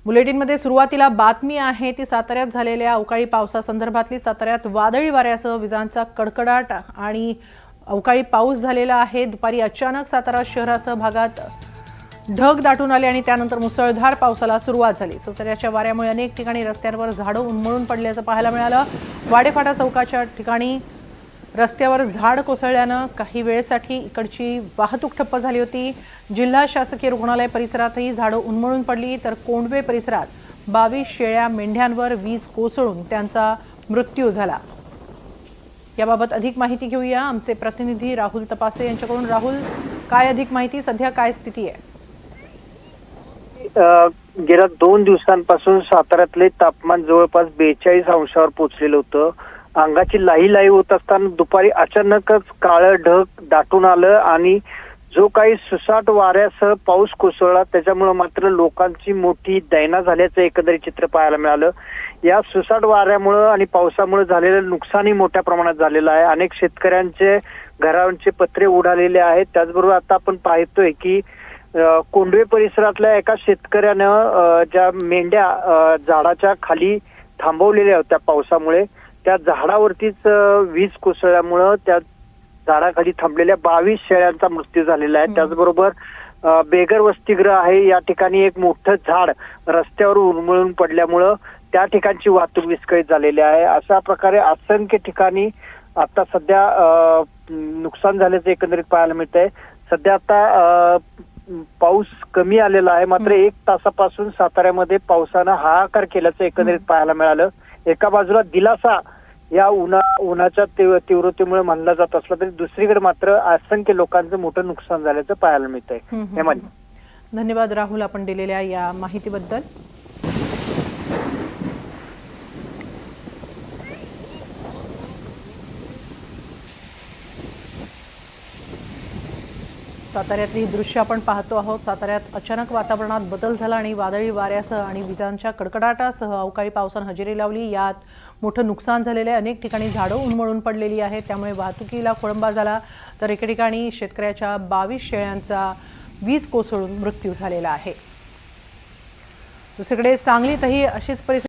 बुलेटिनमध्ये सुरुवातीला बातमी आहे ती साताऱ्यात झालेल्या अवकाळी पावसासंदर्भातली। साताऱ्यात वादळी वाऱ्यासह विजांचा कडकडाट आणि अवकाळी पाऊस झालेला आहे। दुपारी अचानक सातारा शहरासह भागात ढग दाटून आले आणि त्यानंतर मुसळधार पावसाला सुरुवात झाली। सोसाट्याच्या वाऱ्यामुळे अनेक ठिकाणी रस्त्यांवर झाडं उन्मळून पडल्याचं पाहायला मिळालं। वाडेफाटा चौकाच्या ठिकाणी रस्त्यावर झाड कोसळल्यानं काही वेळेसाठी इकडची वाहतूक ठप्प झाली होती। जिल्हा शासकीय रुग्णालय परिसरातही झाडं उन्मळून पडली, तर कोंडवे परिसरात 22 शेळ्या मेंढ्यांवर वीज कोसळून त्यांचा मृत्यू झाला। याबाबत अधिक माहिती घेऊया आमचे प्रतिनिधी राहुल तपासे यांच्याकडून। राहुल, काय अधिक माहिती, सध्या काय स्थिती आहे? गेल्या 2 दिवसांपासून साताऱ्यातले तापमान जवळपास 42 अंशावर पोहोचलेलं होतं। अंगाची लाही होत असताना दुपारी अचानकच काळं ढग दाटून आलं आणि जो काही सुसाट वाऱ्यासह पाऊस कोसळला, त्याच्यामुळे मात्र लोकांची मोठी दैना झाल्याचं एकंदरीत चित्र पाहायला मिळालं। या सुसाट वाऱ्यामुळे आणि पावसामुळे झालेलं नुकसानही मोठ्या प्रमाणात झालेलं आहे। अनेक शेतकऱ्यांचे घरांचे पत्रे उडालेले आहेत। त्याचबरोबर आता आपण पाहतोय की कोंडवे परिसरातल्या एका शेतकऱ्यानं ज्या मेंढ्या झाडाच्या खाली थांबवलेल्या होत्या पावसामुळे, त्या झाडावरतीच वीज कोसळल्यामुळं त्या झाडाखाली थांबलेल्या 22 शेळ्यांचा मृत्यू झालेला आहे। त्याचबरोबर बेगर वसतिगृह आहे, या ठिकाणी एक मोठं झाड रस्त्यावर उन्मळून पडल्यामुळं त्या ठिकाणची वाहतूक विस्कळीत झालेली आहे। अशा प्रकारे असंख्य ठिकाणी आता सध्या नुकसान झाल्याचं एकंदरीत पाहायला मिळत आहे। सध्या आता पाऊस कमी आलेला आहे, मात्र 1 तासापासून साताऱ्यामध्ये पावसानं हाहाकार केल्याचं एकंदरीत पाहायला मिळालं। एका बाजूला दिलासा या उन्हाच्या तीव्रतेमुळे मानला जात असला तरी दुसरीकडे मात्र असंख्य लोकांचं मोठं नुकसान झाल्याचं पाहायला मिळतंय। धन्यवाद राहुल, आपण दिलेल्या या माहितीबद्दल। साताऱ्यातली दृश्य आपण पाहतो आहोत। साताऱ्यात अचानक वातावरणात बदल झाला आणि वादळी वाऱ्यासह आणि विजांच्या कडकडाटासह अवकाळी पावसानं हजेरी लावली। यात मोठं नुकसान झालेलं आहे। अनेक ठिकाणी झाडं उन्मळून पडलेली आहेत, त्यामुळे वाहतुकीला खोळंबा झाला। तर एके ठिकाणी शेतकऱ्याच्या 22 शेळ्यांचा वीज कोसळून मृत्यू झालेला आहे। दुसरीकडे सांगलीतही अशीच परिस्थिती